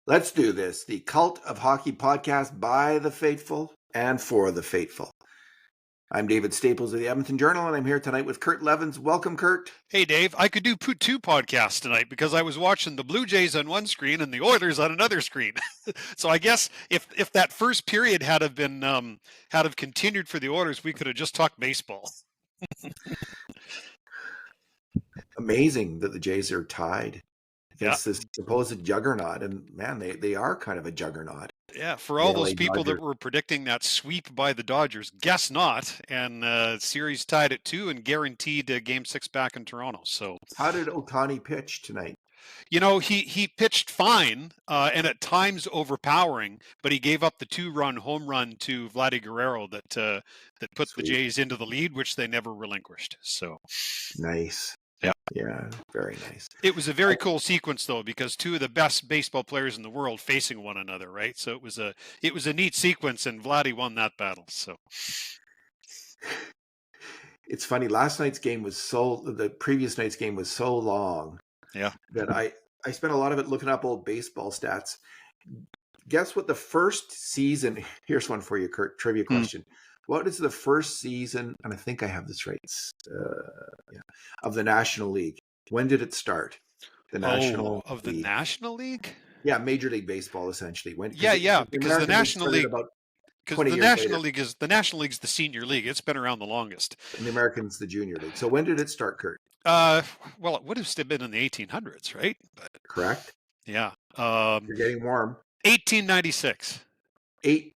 Let's do this. The Cult of Hockey podcast by the faithful and for the faithful. I'm David Staples of the Edmonton Journal, and I'm here tonight with Kurt Leavins. Welcome, Kurt. Hey, Dave. I could do two podcasts tonight because I was watching the Blue Jays on one screen and the Oilers on another screen. So I guess if that first period had have been had have continued for the Oilers, we could have just talked baseball. Amazing that the Jays are tied against this supposed juggernaut, and man, they are kind of a juggernaut. Yeah, for all those people that were predicting that sweep by the Dodgers, guess not. And series tied at 2 and guaranteed Game 6 back in Toronto. So how did Ohtani pitch tonight? You know, he pitched fine and at times overpowering, but he gave up the 2-run home run to Vladdy Guerrero that put the Jays into the lead, which they never relinquished. So nice. Yeah, very nice. It was a very cool sequence, though, because two of the best baseball players in the world facing one another, right? So it was a neat sequence, and Vladdy won that battle. So it's funny. The previous night's game was so long. Yeah. That I spent a lot of it looking up old baseball stats. Guess what the first season? Here's one for you, Kurt. Trivia question. What is the first season, and I think I have this right, of the National League? When did it start? The National League? Yeah, Major League Baseball, essentially. Because the National League, the National League's the senior league. It's been around the longest. And the American's the junior league. So when did it start, Kurt? Well, it would have still been in the 1800s, right? Correct. Yeah. You're getting warm. 1896. You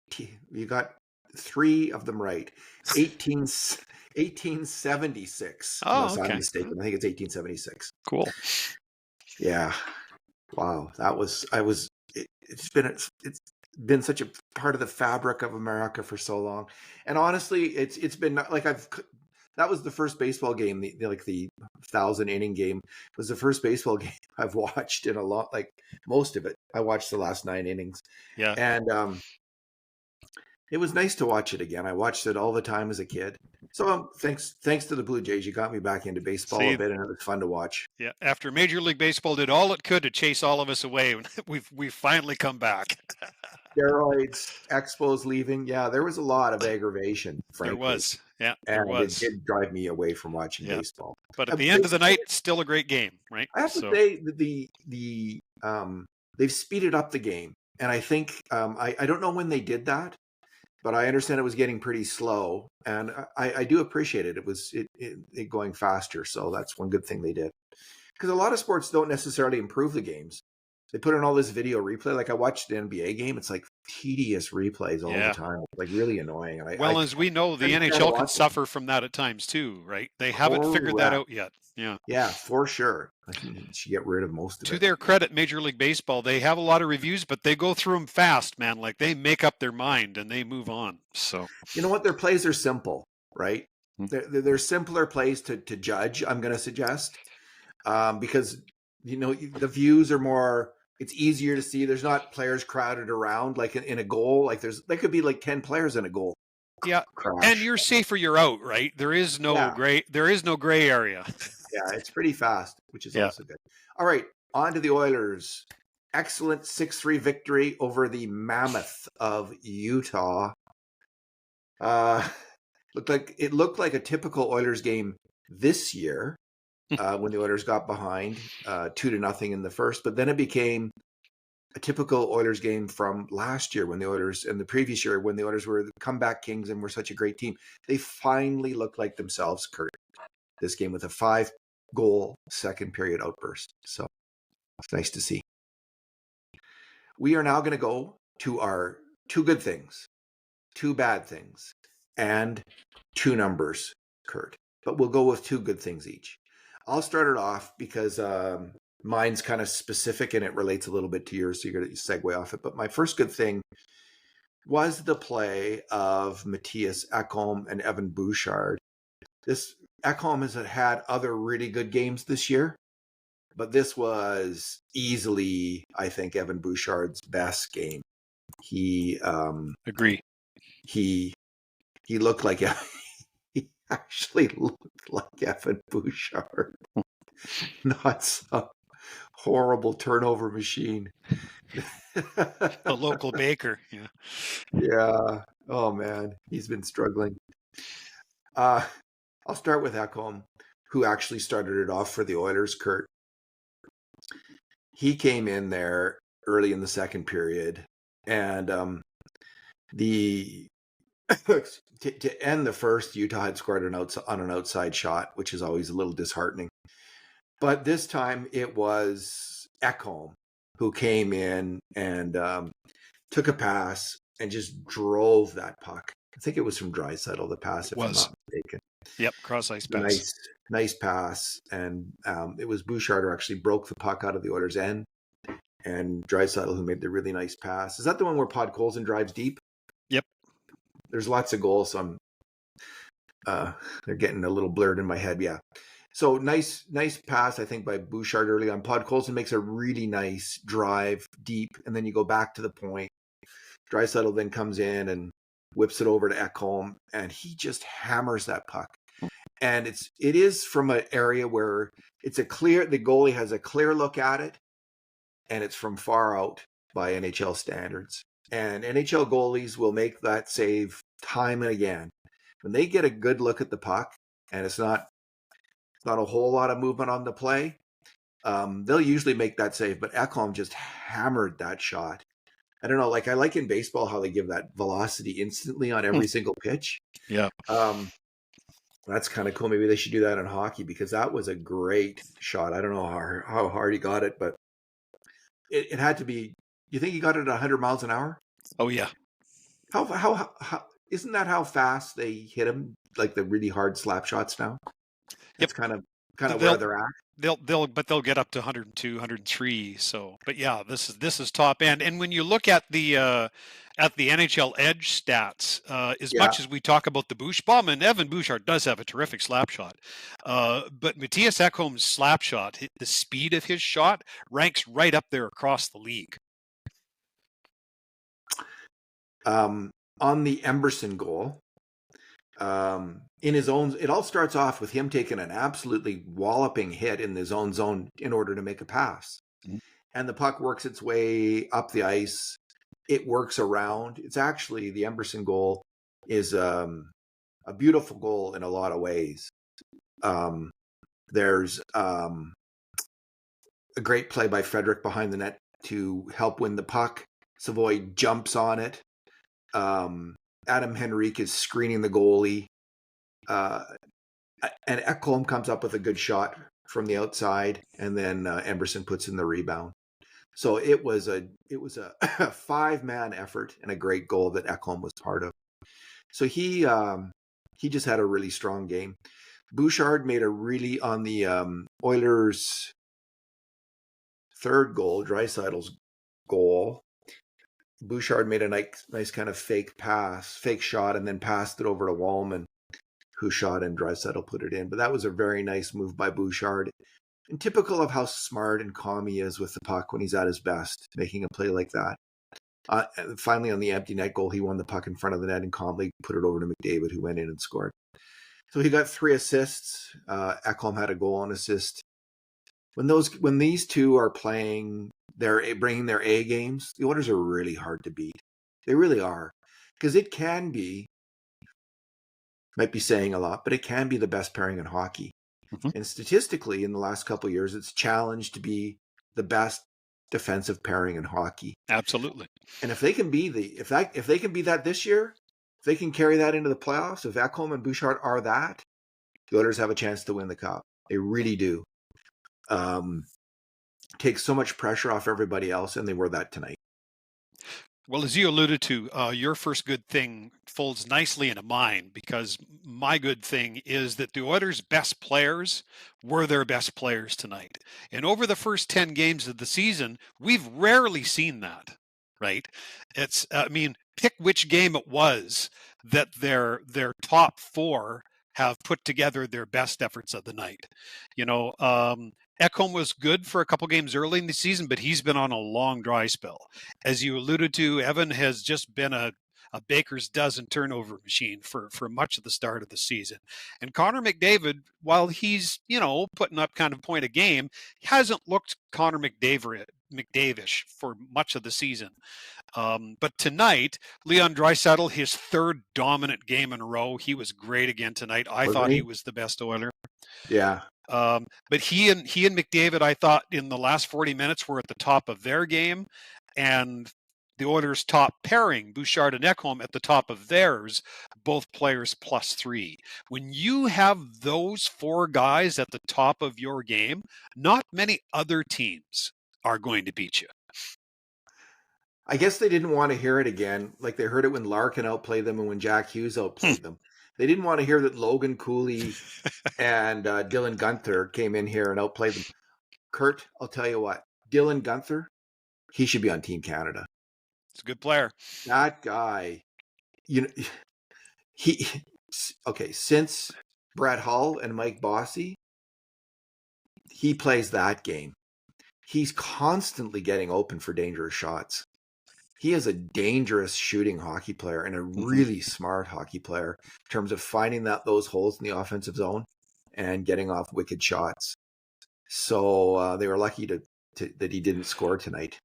got 3 of them right. 1876. Oh, unless okay. I'm mistaken. I think it's 1876. Cool. Yeah. Wow. It's been such a part of the fabric of America for so long. And honestly, it's been like that was the first baseball game, the 1,000-inning game was the first baseball game I've watched in a lot, like most of it. I watched the last 9 innings. Yeah. And it was nice to watch it again. I watched it all the time as a kid. So thanks to the Blue Jays, you got me back into baseball a bit, and it was fun to watch. Yeah, after Major League Baseball did all it could to chase all of us away, we've finally come back. Steroids, Expos leaving. Yeah, there was a lot of aggravation, frankly. There was. Yeah, there was. It did drive me away from watching baseball. But at the end of the night, still a great game, right? I have to say that they've speeded up the game. And I think, I don't know when they did that, but I understand it was getting pretty slow. And I do appreciate it. It was it going faster. So that's one good thing they did. Because a lot of sports don't necessarily improve the games. They put in all this video replay. Like I watched the NBA game. It's like tedious replays all the time. Like really annoying. And as we know, the NHL can suffer from that at times too, right? They haven't figured that out yet. Yeah. Yeah, for sure. I think you should get rid of most of it. To their credit, Major League Baseball, they have a lot of reviews, but they go through them fast, man. Like they make up their mind and they move on. So you know what? Their plays are simple, right? They're simpler plays to judge, I'm going to suggest. Because, the views are more... It's easier to see. There's not players crowded around like in a goal. Like there could be like 10 players in a goal. Yeah, crash. And you're safer. You're out, right? There is no gray. There is no gray area. Yeah, it's pretty fast, which is also good. All right, on to the Oilers. Excellent 6-3 victory over the Mammoth of Utah. It looked like a typical Oilers game this year. When the Oilers got behind 2-0 in the first, but then it became a typical Oilers game from last year when the Oilers, and the previous year when the Oilers were the comeback kings and were such a great team. They finally looked like themselves, Kurt, this game with a 5-goal second period outburst. So it's nice to see. We are now going to go to our 2 good things, 2 bad things, and 2 numbers, Kurt. But we'll go with 2 good things each. I'll start it off because mine's kind of specific and it relates a little bit to yours, so you're going to segue off it. But my first good thing was the play of Matthias Ekholm and Evan Bouchard. Ekholm has had other really good games this year, but this was easily, I think, Evan Bouchard's best game. Agree. He looked like he actually looked like Evan Bouchard, not some horrible turnover machine. The local baker. Yeah. Yeah. Oh man, he's been struggling. Uh, I'll start with Ekholm, who actually started it off for the Oilers. Kurt, he came in there early in the second period, and the to end the first, Utah had scored on an outside shot, which is always a little disheartening. But this time it was Ekholm who came in and took a pass and just drove that puck. I think it was from Draisaitl, the pass, It if I'm was. not mistaken. Yep, cross ice pass. Nice pass. And it was Bouchard who actually broke the puck out of the Oilers' end, and Draisaitl who made the really nice pass. Is that the one where Podkolzin drives deep? Yep. There's lots of goals, so they're getting a little blurred in my head. Yeah. So nice pass, I think, by Bouchard early on. Podkolzin makes a really nice drive deep, and then you go back to the point. Draisaitl then comes in and whips it over to Ekholm, and he just hammers that puck. And it is from an area where the goalie has a clear look at it, and it's from far out by NHL standards. And NHL goalies will make that save time and again. When they get a good look at the puck, and it's not a whole lot of movement on the play, they'll usually make that save. But Ekholm just hammered that shot. I don't know, like I like in baseball how they give that velocity instantly on every single pitch. Yeah. That's kind of cool. Maybe they should do that in hockey, because that was a great shot. I don't know how hard he got it, but it had to be. You think he got it at 100 miles an hour? Oh yeah. How isn't that how fast they hit him? Like the really hard slap shots now. That's Yep. kind of where they're at. They'll get up to 102, 103. So, but yeah, this is top end. And when you look at the NHL Edge stats, as much as we talk about the Bush bomb, and Evan Bouchard does have a terrific slap shot, but Matthias Ekholm's slap shot, the speed of his shot, ranks right up there across the league. On the Emberson goal, in his own, it all starts off with him taking an absolutely walloping hit in his own zone in order to make a pass. Mm-hmm. And the puck works its way up the ice. It works around. It's actually, the Emberson goal is a beautiful goal in a lot of ways. There's a great play by Frederick behind the net to help win the puck. Savoy jumps on it. Adam Henrique is screening the goalie. And Ekholm comes up with a good shot from the outside, and then Emberson puts in the rebound. So it was a 5-man effort and a great goal that Ekholm was part of. So he just had a really strong game. Bouchard made a really, on the Oilers' third goal, Draisaitl's goal, Bouchard made a nice kind of fake shot, and then passed it over to Wallman, who shot, and Draisaitl put it in. But that was a very nice move by Bouchard, and typical of how smart and calm he is with the puck when he's at his best, making a play like that. Finally, on the empty net goal, he won the puck in front of the net and calmly put it over to McDavid, who went in and scored. So he got 3 assists. Ekholm had a goal and assist. When these two are playing, they're bringing their A games, the Oilers are really hard to beat. They really are, because it can be, might be saying a lot, but it can be the best pairing in hockey. Mm-hmm. And statistically, in the last couple of years, it's challenged to be the best defensive pairing in hockey. Absolutely. And if they can be if they can be that this year, if they can carry that into the playoffs, if Ekholm and Bouchard are that, the Oilers have a chance to win the cup. They really do. Takes so much pressure off everybody else, and they were that tonight. Well, as you alluded to, your first good thing folds nicely into mine, because my good thing is that the Oilers' best players were their best players tonight. And over the first 10 games of the season, we've rarely seen that, right? It's, pick which game it was that their top 4 have put together their best efforts of the night. Ekholm was good for a couple games early in the season, but he's been on a long dry spell. As you alluded to, Evan has just been a baker's dozen turnover machine for much of the start of the season. And Connor McDavid, while he's, putting up kind of point a game, hasn't looked Connor McDavid McDavish for much of the season. But tonight, Leon Draisaitl, his third dominant game in a row. He was great again tonight. I thought he was the best Oiler. Yeah. But he and McDavid, I thought in the last 40 minutes were at the top of their game, and the Oilers' top pairing, Bouchard and Ekholm, at the top of theirs, both players +3. When you have those four guys at the top of your game, not many other teams are going to beat you. I guess they didn't want to hear it again. Like they heard it when Larkin outplayed them and when Jack Hughes outplayed them. They didn't want to hear that Logan Cooley and Dylan Guenther came in here and outplayed them. Kurt, I'll tell you what, Dylan Guenther, he should be on Team Canada. He's a good player. That guy, since Brett Hull and Mike Bossy, he plays that game. He's constantly getting open for dangerous shots. He is a dangerous shooting hockey player and a really smart hockey player in terms of finding those holes in the offensive zone and getting off wicked shots. So they were lucky that he didn't score tonight.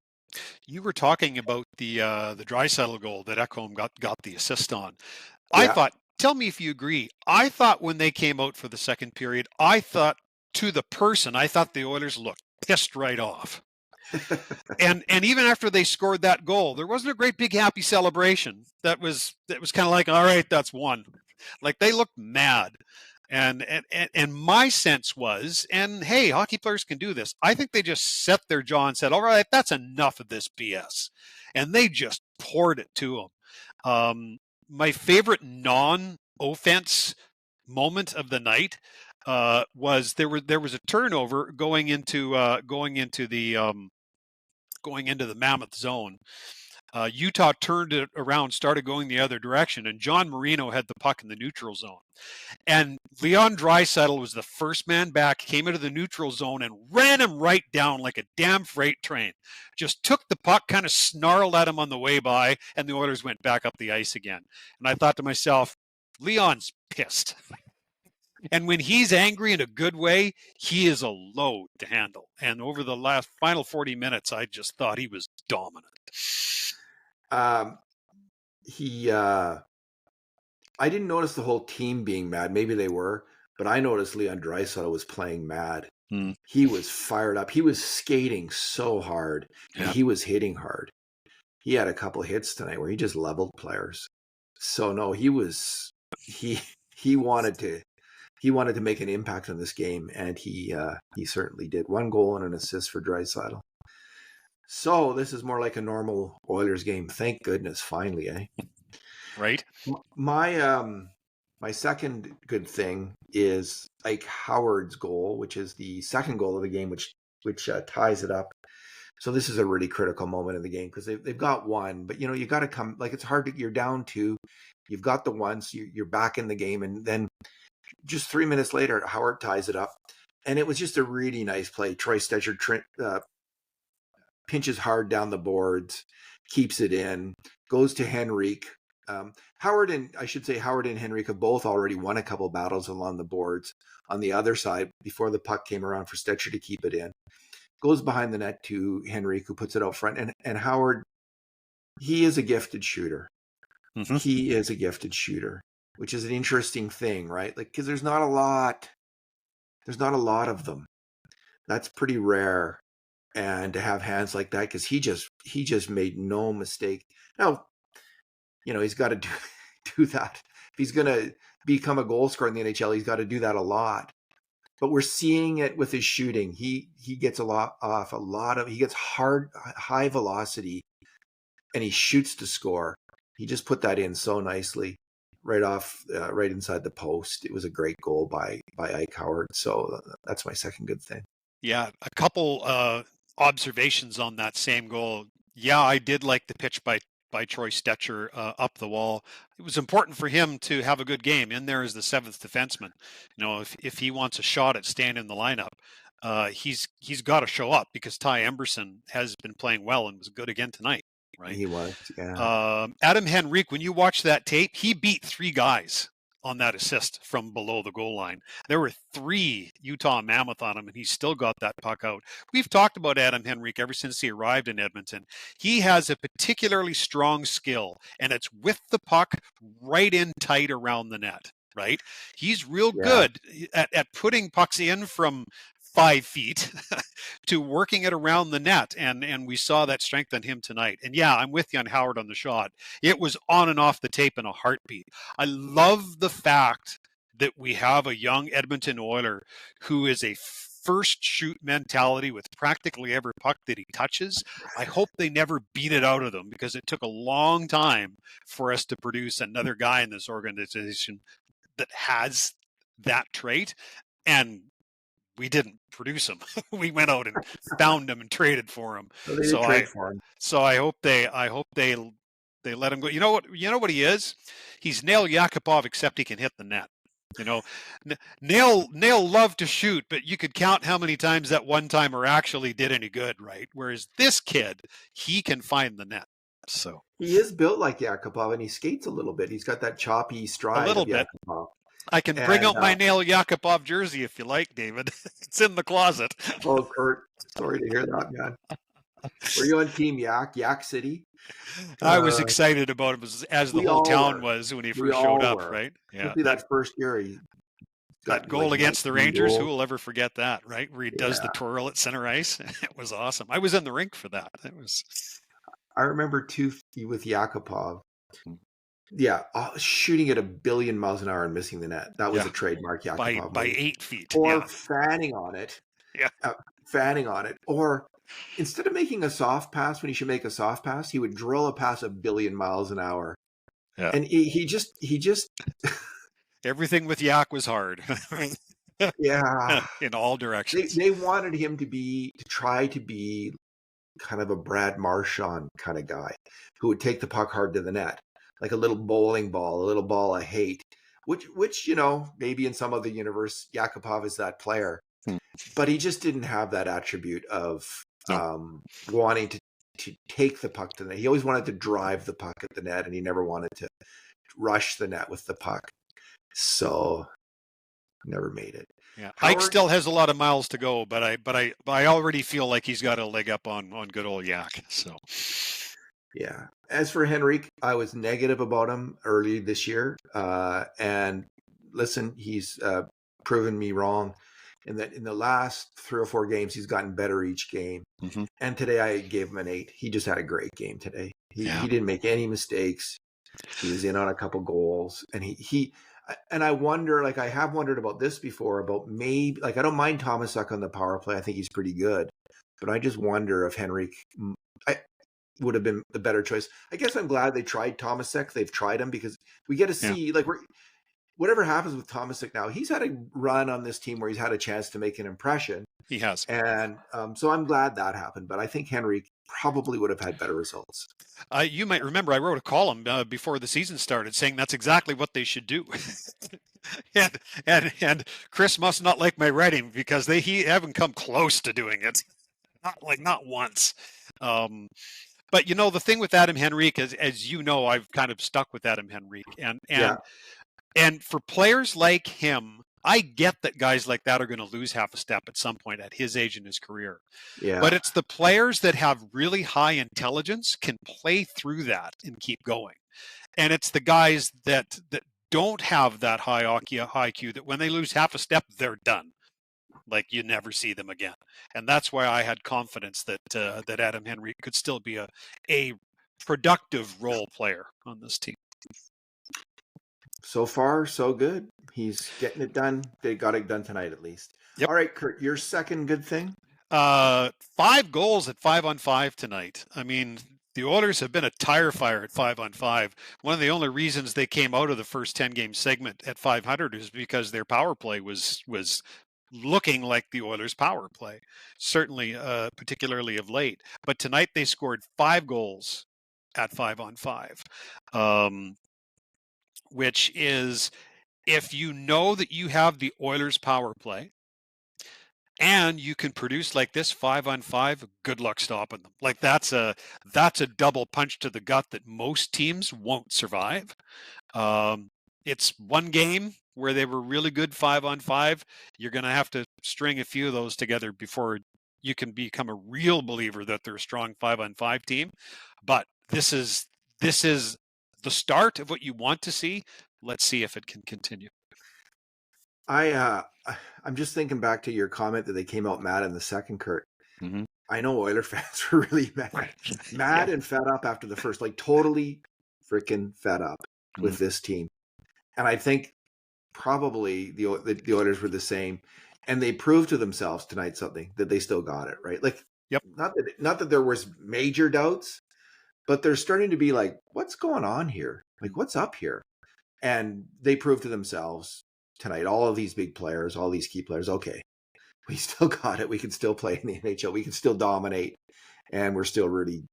You were talking about the Draisaitl goal that Ekholm got the assist on. Yeah. I thought, tell me if you agree. I thought when they came out for the second period, I thought the Oilers looked pissed right off. and even after they scored that goal, there wasn't a great big happy celebration. That was kind of like, all right, that's one. Like they looked mad. And my sense was, and hey, hockey players can do this. I think they just set their jaw and said, all right, that's enough of this BS. And they just poured it to them. My favorite non-offense moment of the night was there was a turnover going into the Mammoth zone. Utah turned it around, started going the other direction, and John Marino had the puck in the neutral zone. And Leon Draisaitl was the first man back, came into the neutral zone and ran him right down like a damn freight train. Just took the puck, kind of snarled at him on the way by, and the Oilers went back up the ice again. And I thought to myself, Leon's pissed. And when he's angry in a good way, he is a load to handle. And over the final 40 minutes, I just thought he was dominant. I didn't notice the whole team being mad. Maybe they were, but I noticed Leon Draisaitl was playing mad. He was fired up. He was skating so hard, and he was hitting hard. He had a couple hits tonight where he just leveled players. So no, he wanted to make an impact on this game, and he certainly did. 1 goal and an assist for Draisaitl. So this is more like a normal Oilers game. Thank goodness, finally, eh? Right. My second good thing is Ike Howard's goal, which is the second goal of the game, which ties it up. So this is a really critical moment in the game because they've got one, but you got to come. Like it's hard you're down 2, you've got the one, so you're back in the game, and then just 3 minutes later, Howard ties it up, and it was just a really nice play. Troy Stecher pinches hard down the boards, keeps it in, goes to Henrique. Howard and Henrique have both already won a couple battles along the boards on the other side before the puck came around for Stecher to keep it in. Goes behind the net to Henrique, who puts it out front. And Howard, he is a gifted shooter. He is a gifted shooter, which is an interesting thing, right? Like, because there's not a lot of them. That's pretty rare. And to have hands like that, because he just made no mistake. Now, he's got to do that. If he's going to become a goal scorer in the NHL, he's got to do that a lot. But we're seeing it with his shooting. He gets he gets high velocity, and he shoots to score. He just put that in so nicely, right inside the post. It was a great goal by Ike Howard. So that's my second good thing. Yeah, a couple observations on that same goal. Yeah, I did like the pitch by Troy Stecher up the wall. It was important for him to have a good game. In there as the 7th defenseman. If he wants a shot at staying in the lineup, he's got to show up because Ty Emberson has been playing well and was good again tonight. Right? He was, yeah. Adam Henrique, when you watch that tape, he beat 3 guys on that assist from below the goal line. There were 3 Utah Mammoth on him, and he still got that puck out. We've talked about Adam Henrique ever since he arrived in Edmonton. He has a particularly strong skill, and it's with the puck right in tight around the net, right? He's real good at putting pucks in from 5 feet to working it around the net. And we saw that strength on him tonight. And yeah, I'm with you on Howard on the shot. It was on and off the tape in a heartbeat. I love the fact that we have a young Edmonton Oiler who is a first shoot mentality with practically every puck that he touches. I hope they never beat it out of them, because it took a long time for us to produce another guy in this organization that has that trait. And we didn't produce him. We went out and found him and traded for him. So they did trade for him. So I hope they let him go. You know what he is? He's Nail Yakupov, except he can hit the net. You know, Nail loved to shoot, but you could count how many times that one timer actually did any good, right? Whereas this kid, he can find the net. So he is built like Yakupov, and he skates a little bit. He's got that choppy stride. A little of bit. Yakupov. I can bring out my Nail Yakupov jersey if you like, David. It's in the closet. Oh, Kurt, sorry to hear that, man. Were you on Team Yak City? I was excited about him as the whole town was when he first showed up, right? Yeah. That first year, he that goal against the Rangers, who will ever forget that, right? Where he does the twirl at center ice. It was awesome. I was in the rink for that. I remember too with Yakupov. Yeah, shooting at 1 billion miles an hour and missing the net. That was a trademark Yakupov. By 8 feet. Or fanning on it. Yeah. Fanning on it. Or instead of making a soft pass when he should make a soft pass, he would drill a pass 1 billion miles an hour. Yeah. And he just everything with Yak was hard. Yeah. In all directions. They wanted him to try to be kind of a Brad Marchand kind of guy who would take the puck hard to the net. Like a little bowling ball, a little ball of hate, which maybe in some other universe, Yakupov is that player, but he just didn't have that attribute of wanting to take the puck to the net. He always wanted to drive the puck at the net, and he never wanted to rush the net with the puck. So never made it. Yeah, Ike still has a lot of miles to go, but I already feel like he's got a leg up on good old Yak. So. Yeah. As for Henrique, I was negative about him early this year. And listen, he's proven me wrong in that in the last 3 or 4 games, he's gotten better each game. Mm-hmm. And today I gave him an 8. He just had a great game today. He didn't make any mistakes. He was in on a couple goals. And and I wonder, like I have wondered about this before, about maybe, like I don't mind Tomasuk on the power play. I think he's pretty good. But I just wonder if Henrique would have been the better choice. I guess I'm glad they tried Tomasek. They've tried him because we get to see whatever happens with Tomasek now. He's had a run on this team where he's had a chance to make an impression. He has, and so I'm glad that happened. But I think Henrique probably would have had better results. You might remember I wrote a column before the season started saying that's exactly what they should do. and Chris must not like my writing because he haven't come close to doing it. Not once. But the thing with Adam Henrique is, as you know, I've kind of stuck with Adam Henrique, and for players like him, I get that guys like that are going to lose half a step at some point at his age in his career. Yeah. But it's the players that have really high intelligence can play through that and keep going, and it's the guys that don't have that high IQ that when they lose half a step, they're done. Like you never see them again, and that's why I had confidence that Adam Henrique could still be a productive role player on this team. So far, so good. He's getting it done. They got it done tonight, at least. Yep. All right, Kurt, your second good thing? 5 goals at 5-on-5 tonight. I mean, the Oilers have been a tire fire at 5-on-5. One of the only reasons they came out of the first 10-game segment at 500 is because their power play was looking like the Oilers' power play, certainly, particularly of late. But tonight they scored 5 goals at 5-on-5, which is, if you know that you have the Oilers' power play and you can produce like this 5-on-5, good luck stopping them. Like that's a double punch to the gut that most teams won't survive. it's one game where they were really good 5-on-5. You're going to have to string a few of those together before you can become a real believer that they're a strong 5-on-5 team. But this is the start of what you want to see. Let's see if it can continue. I'm just thinking back to your comment that they came out mad in the second, Kurt. Mm-hmm. I know Oiler fans were really mad and fed up after the first, like totally freaking fed up with this team. And I think probably the Oilers were the same, and they proved to themselves tonight something, that they still got it right. Like, yep, not that there was major doubts, but there's starting to be like, what's going on here? Like, what's up here? And they proved to themselves tonight, all of these big players, all these key players, okay, we still got it. We can still play in the NHL. We can still dominate, and we're still really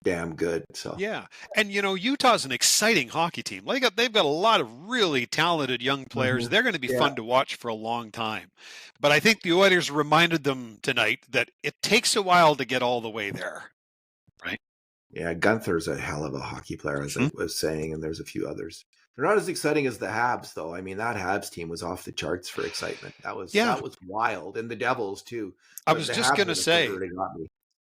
damn good. So yeah, and Utah's an exciting hockey team. They've got a lot of really talented young players. They're going to be fun to watch for a long time. But I think the Oilers reminded them tonight that it takes a while to get all the way there, right? Yeah, Gunther's a hell of a hockey player, as I was saying, and there's a few others. They're not as exciting as the Habs, though. I mean, that Habs team was off the charts for excitement. That was wild, and the Devils too. I was just going to say,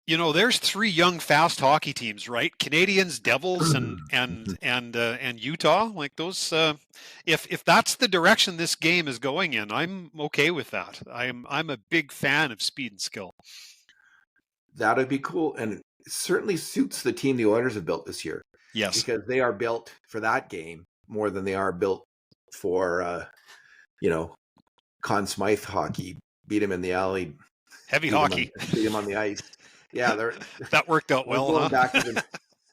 there's three young, fast hockey teams, right? Canadians, Devils, and Utah. Like those, if that's the direction this game is going in, I'm okay with that. I'm a big fan of speed and skill. That'd be cool, and it certainly suits the team the Oilers have built this year. Yes, because they are built for that game more than they are built for, Conn Smythe hockey. Beat him in the alley, heavy hockey. Beat him on the ice. Yeah, that worked out well. Going back even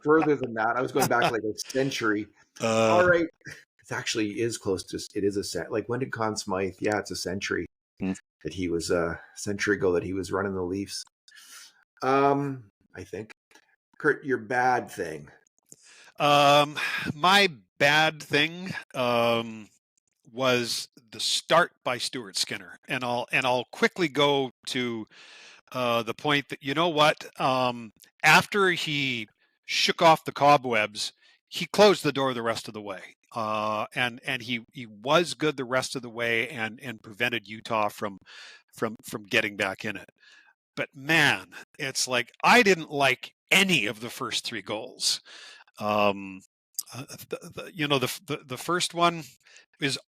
further than that. I was going back like a century. All right, it actually is close to. It is a set. Like, when did Conn Smythe? Yeah, it's a century that he was a century ago that he was running the Leafs. I think. Kurt, your bad thing. My bad thing was the start by Stuart Skinner, and I'll quickly go to the point that after he shook off the cobwebs, he closed the door the rest of the way, and he was good the rest of the way, and prevented Utah from getting back in it. But man, it's like I didn't like any of the first three goals. The first one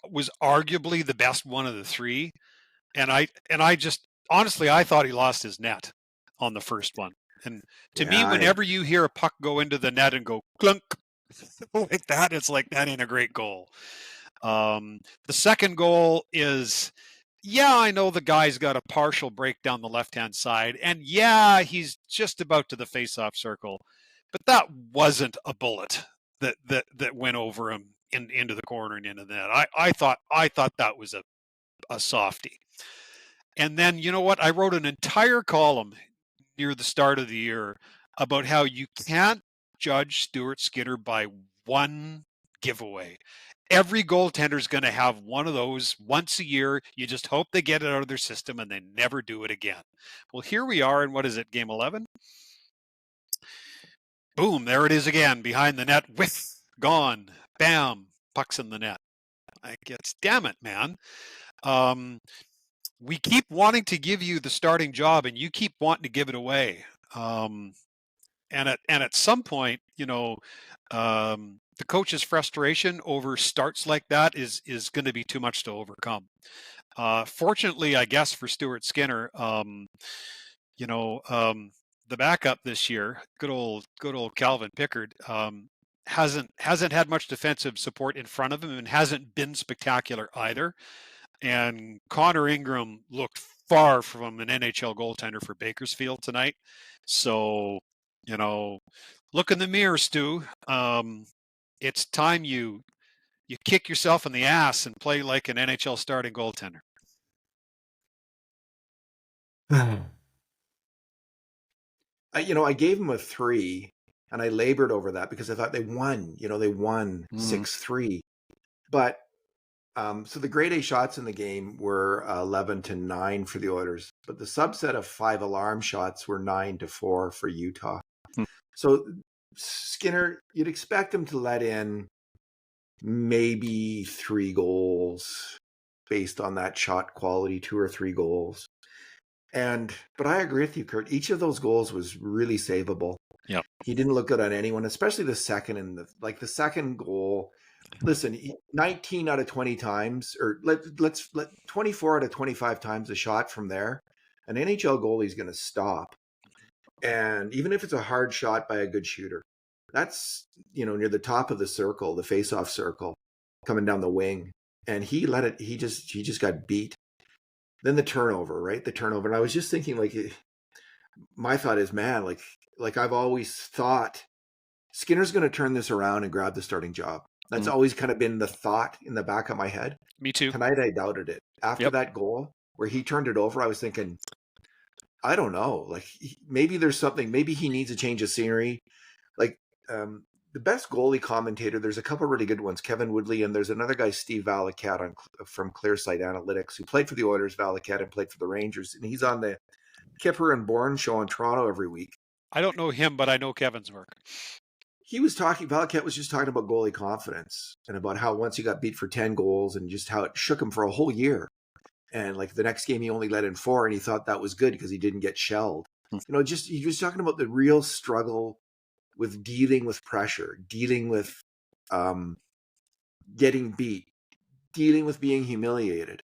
was arguably the best one of the three, and I just honestly I thought he lost his net on the first one. And to me, whenever you hear a puck go into the net and go clunk like that, it's like that ain't a great goal. The second goal is, yeah, I know the guy's got a partial break down the left-hand side, and yeah, he's just about to the face-off circle, but that wasn't a bullet that went over him into the corner and into the net. I thought that was a softie. And then, you know what? I wrote an entire column near the start of the year about how you can't judge Stuart Skinner by one giveaway. Every goaltender is going to have one of those once a year. You just hope they get it out of their system and they never do it again. Well, here we are in, what is it, game 11? Boom, there it is again, behind the net, whiff, gone, bam, puck's in the net. Damn it, man. We keep wanting to give you the starting job, and you keep wanting to give it away. And at some point, the coach's frustration over starts like that is going to be too much to overcome. Fortunately, I guess for Stuart Skinner, the backup this year, good old Calvin Pickard, hasn't had much defensive support in front of him and hasn't been spectacular either. And Connor Ingram looked far from an NHL goaltender for Bakersfield tonight. So, look in the mirror, Stu. It's time you kick yourself in the ass and play like an NHL starting goaltender. I gave him a 3, and I labored over that because I thought they won. They won 6-3. But so the grade A shots in the game were 11-9 for the Oilers, but the subset of 5 alarm shots were 9-4 for Utah. So Skinner, you'd expect him to let in, maybe 3 goals based on that shot quality, 2 or 3 goals. But I agree with you, Kurt. Each of those goals was really savable. Yeah. He didn't look good on anyone, especially the second and the second goal. Listen, 19 out of 20 times, or let's 24 out of 25 times a shot from there, an NHL goalie is going to stop. And even if it's a hard shot by a good shooter, that's, near the top of the circle, the face-off circle, coming down the wing. And he just got beat. Then the turnover, right? The turnover. And I was just thinking, my thought is, man, like I've always thought Skinner's going to turn this around and grab the starting job. That's always kind of been the thought in the back of my head. Me too. Tonight, I doubted it. After that goal where he turned it over, I was thinking, I don't know. Like, maybe there's something. Maybe he needs a change of scenery. Like, the best goalie commentator, there's a couple really good ones, Kevin Woodley, and there's another guy, Steve Valiquette, from Clearsight Analytics, who played for the Oilers, Valiquette, and played for the Rangers. And he's on the Kipper and Bourne show in Toronto every week. I don't know him, but I know Kevin's work. Valiquette was just talking about goalie confidence and about how once he got beat for 10 goals and just how it shook him for a whole year. And like the next game, he only let in 4, and he thought that was good because he didn't get shelled. He was talking about the real struggle with dealing with pressure, dealing with getting beat, dealing with being humiliated.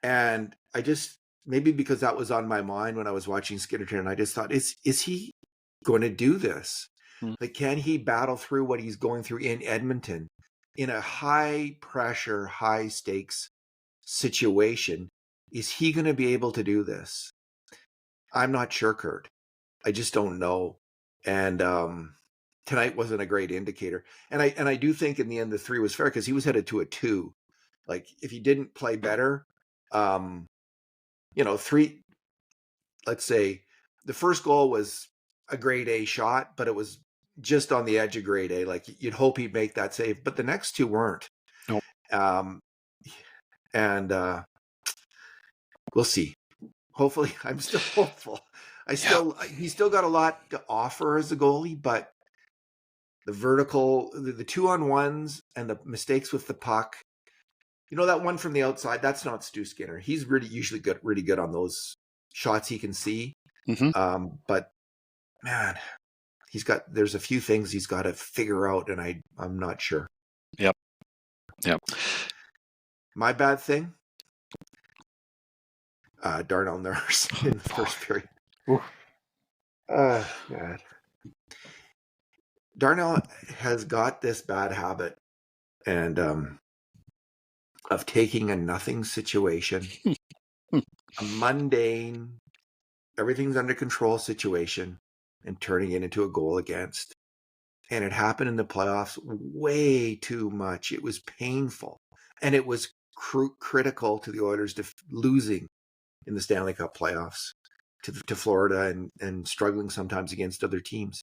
And I just, maybe because that was on my mind when I was watching Skinner, and I just thought, is he going to do this? Like, can he battle through what he's going through in Edmonton in a high pressure, high stakes situation? Is he going to be able to do this? I'm not sure, Kurt. I just don't know. And tonight wasn't a great indicator. And I do think in the end the 3 was fair because he was headed to a 2. Like, if he didn't play better, 3. Let's say the first goal was a grade A shot, but it was just on the edge of grade A. Like, you'd hope he'd make that save, but the next 2 weren't. Nope. We'll see. Hopefully, I'm still hopeful. He's still got a lot to offer as a goalie, but the vertical, the 2-on-1s and the mistakes with the puck, that one from the outside, that's not Stu Skinner. He's usually really good on those shots he can see. But man, there's a few things he's got to figure out, and I'm not sure. Yep. My bad thing, Darnell Nurse in the first period. God. Darnell has got this bad habit and of taking a nothing situation, a mundane, everything's under control situation, and turning it into a goal against. And it happened in the playoffs way too much. It was painful. And it was critical to the Oilers losing in the Stanley Cup playoffs to Florida and struggling sometimes against other teams.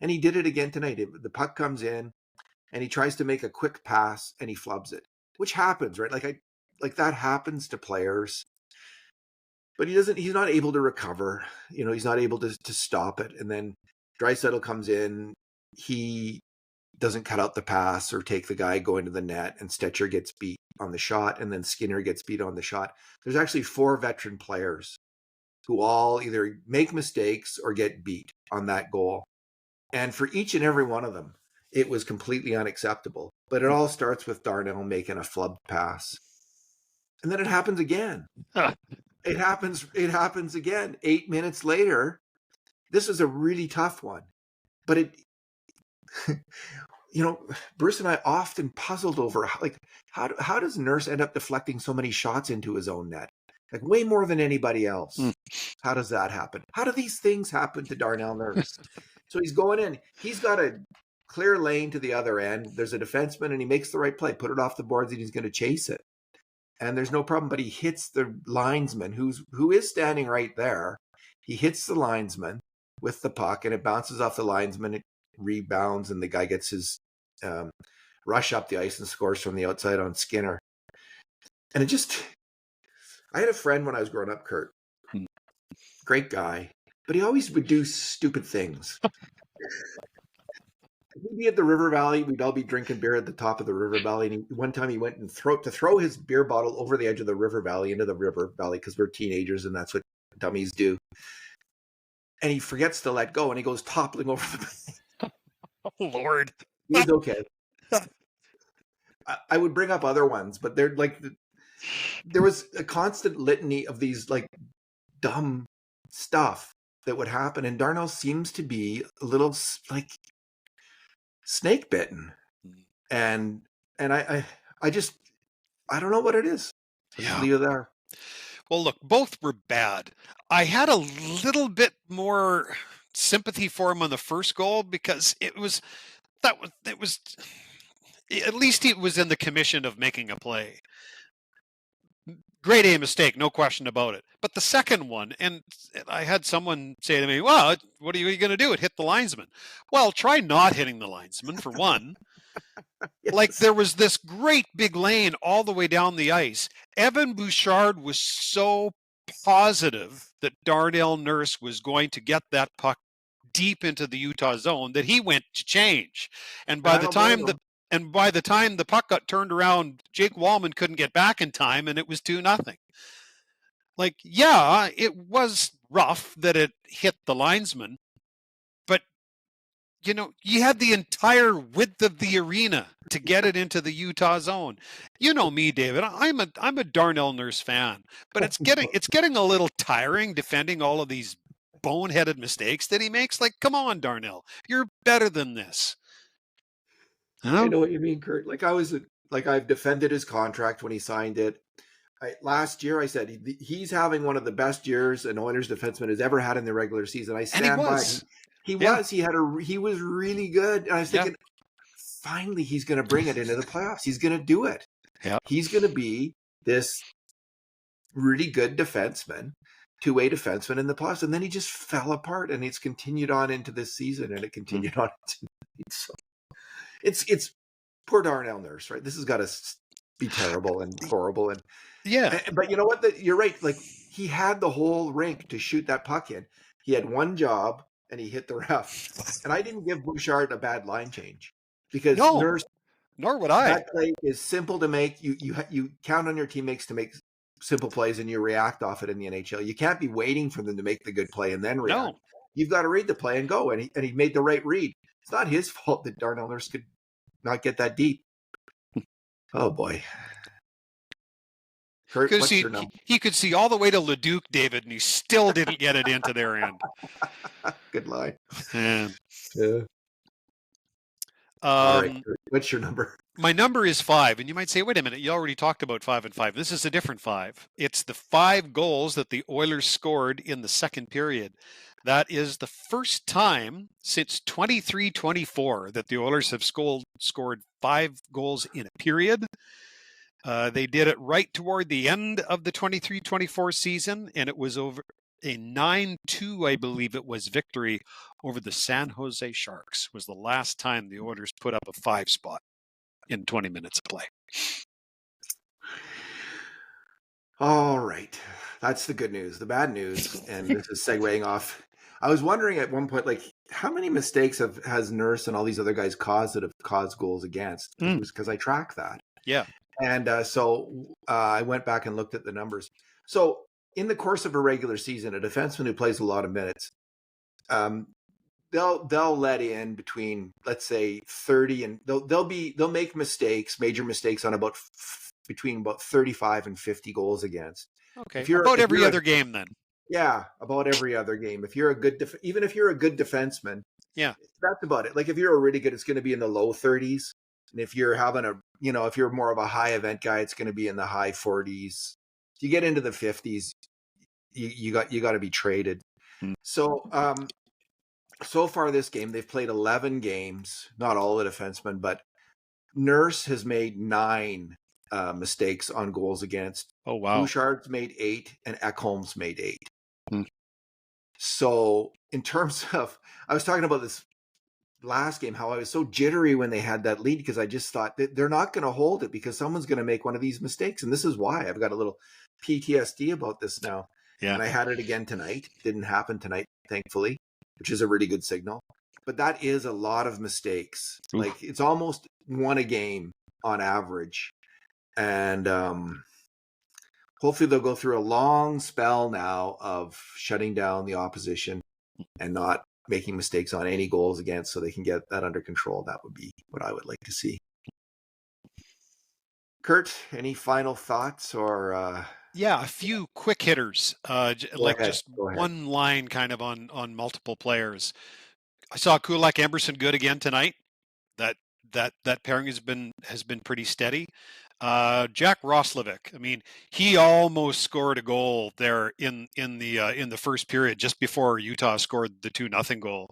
And he did it again tonight. The puck comes in and he tries to make a quick pass and he flubs it, which happens, right? Like that happens to players. But he's not able to recover. He's not able to stop it. And then Draisaitl comes in. He doesn't cut out the pass or take the guy going to the net, and Stetcher gets beat on the shot, and then Skinner gets beat on the shot. There's actually 4 veteran players who all either make mistakes or get beat on that goal. And for each and every one of them, it was completely unacceptable. But it all starts with Darnell making a flub pass. And then it happens again. It happens again 8 minutes later. This is a really tough one. But Bruce and I often puzzled over how does Nurse end up deflecting so many shots into his own net? Like, way more than anybody else. How does that happen? How do these things happen to Darnell Nurse? So he's going in. He's got a clear lane to the other end. There's a defenseman, and he makes the right play. Put it off the boards, and he's going to chase it. And there's no problem, but he hits the linesman, who is standing right there. He hits the linesman with the puck, and it bounces off the linesman. It rebounds, and the guy gets his rush up the ice and scores from the outside on Skinner. And I had a friend when I was growing up, Kurt. Great guy, but he always would do stupid things. He'd be at the River Valley. We'd all be drinking beer at the top of the River Valley. And one time he went and throw his beer bottle over the edge of the River Valley into the River Valley because we're teenagers and that's what dummies do. And he forgets to let go and he goes toppling over the. Oh, Lord. He's okay. I would bring up other ones, but they're like there was a constant litany of these like dumb stuff that would happen, and Darnell seems to be a little like snake bitten, and I don't know what it is. I'll just leave it there. Well, look, both were bad. I had a little bit more sympathy for him on the first goal because it was at least he was in the commission of making a play. Grade A mistake, no question about it. But the second one, and I had someone say to me, well, what are you going to do? It hit the linesman. Well, try not hitting the linesman, for one. Yes. Like, there was this great big lane all the way down the ice. Evan Bouchard was so positive that Darnell Nurse was going to get that puck deep into the Utah zone that he went to change. And by the time the puck got turned around, Jake Wallman couldn't get back in time, and it was 2-0. Like, yeah, it was rough that it hit the linesman, but you know, you had the entire width of the arena to get it into the Utah zone. You know me, David. I'm a Darnell Nurse fan, but it's getting a little tiring defending all of these boneheaded mistakes that he makes. Like, come on, Darnell, you're better than this. I know what you mean, Kurt. Like I've defended his contract when he signed it. Last year I said he's having one of the best years an Oilers defenseman has ever had in the regular season. I stand by. He was really good. And I was thinking, finally he's going to bring it into the playoffs. He's going to do it. Yeah. He's going to be this really good defenseman, two-way defenseman in the playoffs. And then he just fell apart, and it's continued on into this season, and it continued on. So it's poor Darnell Nurse, right? This has got to be terrible and horrible. And but you know what? You're right. Like, he had the whole rink to shoot that puck in. He had one job, and he hit the ref. And I didn't give Bouchard a bad line change because Nurse. Nor would I. That play is simple to make. You count on your teammates to make simple plays, and you react off it in the NHL. You can't be waiting for them to make the good play and then react. No. You've got to read the play and go. And he made the right read. It's not his fault that Darnell Nurse could not get that deep. Oh boy. Kurt, what's your number? He could see all the way to Leduc, David, and he still didn't get it into their end. Good line. Yeah. All right, Kurt, what's your number? My number is 5, and you might say, wait a minute, you already talked about 5 and 5. This is a different 5. It's the 5 goals that the Oilers scored in the second period. That is the first time since 23-24 that the Oilers have scored 5 goals in a period. They did it right toward the end of the 23-24 season, and it was over a 9-2, I believe it was, victory over the San Jose Sharks. Was the last time the Oilers put up a 5 spot in 20 minutes of play. All right. That's the good news. The bad news, and this is segueing off. I was wondering at one point, like, how many mistakes has Nurse and all these other guys caused that have caused goals against? It was because I track that. Yeah. And so I went back and looked at the numbers. So in the course of a regular season, a defenseman who plays a lot of minutes, they'll let in between, let's say, 30 and they'll make mistakes, major mistakes on between about 35 and 50 goals against. Okay. About every other game then. Yeah, about every other game. If you're a good, even if you're a good defenseman, that's about it. Like, if you're a really good, it's going to be in the low 30s. And if you're having if you're more of a high event guy, it's going to be in the high 40s. If you get into the 50s, you got to be traded. So, so far this game, they've played 11 games, not all the defensemen, but Nurse has made 9 mistakes on goals against. Oh, wow. Bouchard's made 8 and Ekholm's made 8. So in terms of, I was talking about this last game, how I was so jittery when they had that lead because I just thought that they're not going to hold it because someone's going to make one of these mistakes. And this is why I've got a little PTSD about this now. Yeah. And I had it again tonight. Didn't happen tonight, thankfully, which is a really good signal. but that is a lot of mistakes. Oof. Like it's almost one a game on average. And hopefully they'll go through a long spell now of shutting down the opposition and not making mistakes on any goals against, so they can get that under control. That would be what I would like to see. Kurt, any final thoughts or? Yeah, a few quick hitters, just Go ahead. one line kind of on multiple players. I saw Kulak Emberson good again tonight. That pairing has been pretty steady. Jack Roslovic, I mean, he almost scored a goal there in the first period, just before Utah scored the 2-0 goal,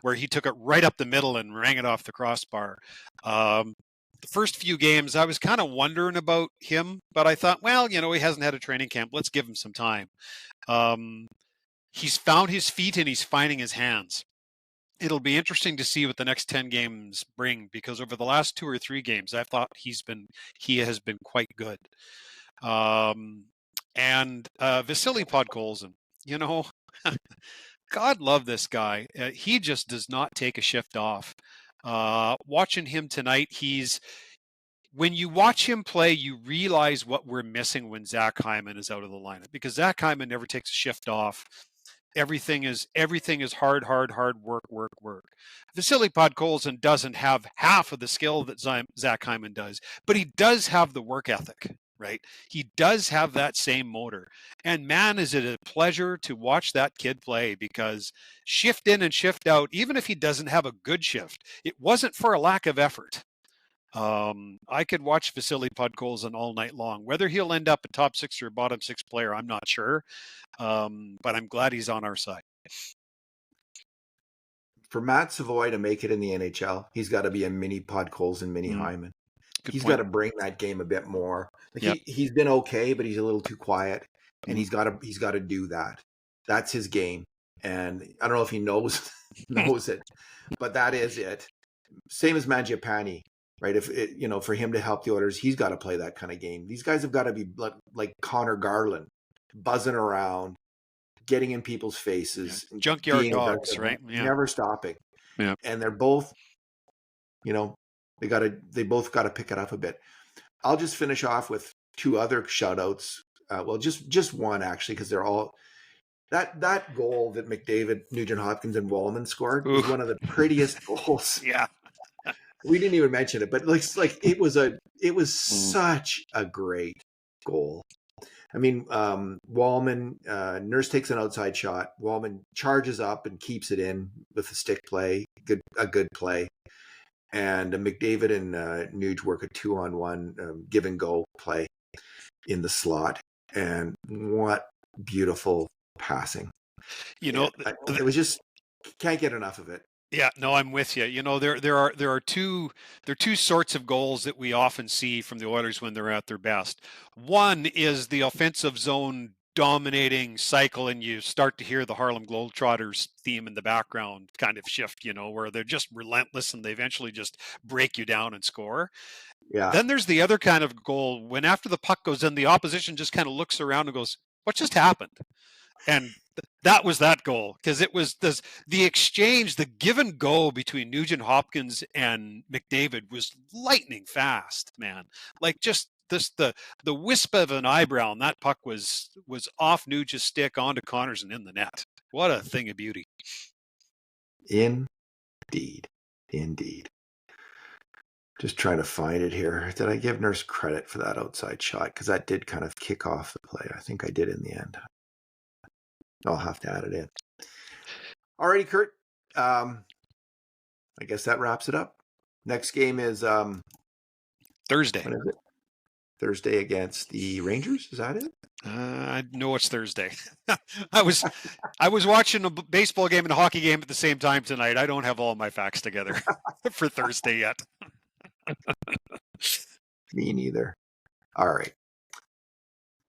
where he took it right up the middle and rang it off the crossbar. The first few games, I was kind of wondering about him, but I thought, well, he hasn't had a training camp. Let's give him some time. He's found his feet and he's finding his hands. It'll be interesting to see what the next 10 games bring, because over the last 2 or 3 games, I thought he has been quite good. And Vasily Podkolzin, God love this guy. He just does not take a shift off. Watching him tonight, when you watch him play, you realize what we're missing when Zach Hyman is out of the lineup, because Zach Hyman never takes a shift off. Everything is hard work. Vasily Podkolzin doesn't have half of the skill that Zach Hyman does, but he does have the work ethic, right? He does have that same motor. And man, is it a pleasure to watch that kid play, because shift in and shift out, even if he doesn't have a good shift, it wasn't for a lack of effort. I could watch Vasily Podkolzin all night long. Whether he'll end up a top 6 or bottom 6 player, I'm not sure. But I'm glad he's on our side. For Matt Savoy to make it in the NHL, he's got to be a mini Podkolzin, mini Hyman. He's got to bring that game a bit more. Like he's been okay, but he's a little too quiet, and he's got to do that. That's his game, and I don't know if he knows it, but that is it. Same as Mangiapane. Right, if it, for him to help the Oilers, he's got to play that kind of game. These guys have got to be like Connor Garland, buzzing around, getting in people's faces, junkyard dogs, right? Never stopping. Yeah, and they're both, they both got to pick it up a bit. I'll just finish off with 2 other shout outs. Well, just one actually, because they're all that goal that McDavid, Nugent Hopkins, and Wallman scored was one of the prettiest goals. Yeah. We didn't even mention it, but it was such a great goal. I mean, Wallman, Nurse takes an outside shot. Wallman charges up and keeps it in with a stick play, a good play. And McDavid and Nuge work a 2-on-1 give and go play in the slot. And what beautiful passing! It was just, can't get enough of it. Yeah, no, I'm with you. There are two sorts of goals that we often see from the Oilers when they're at their best. One is the offensive zone dominating cycle, and you start to hear the Harlem Globetrotters theme in the background kind of shift, where they're just relentless and they eventually just break you down and score. Yeah. Then there's the other kind of goal when after the puck goes in, the opposition just kind of looks around and goes, "What just happened?" And that was that goal, because it was the exchange, the give and go between Nugent Hopkins and McDavid was lightning fast, man. Like just the wisp of an eyebrow, and that puck was off Nugent's stick onto Connors and in the net. What a thing of beauty. Indeed. Just trying to find it here. Did I give Nurse credit for that outside shot? Because that did kind of kick off the play. I think I did in the end. I'll have to add it in. Alrighty, Kurt. I guess that wraps it up. Next game is Thursday. When is it? Thursday against the Rangers. Is that it? I know it's Thursday. I was watching a baseball game and a hockey game at the same time tonight. I don't have all my facts together for Thursday yet. Me neither. All right.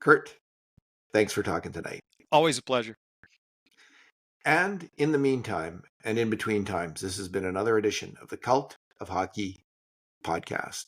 Kurt, thanks for talking tonight. Always a pleasure. And in the meantime, and in between times, this has been another edition of the Cult of Hockey podcast.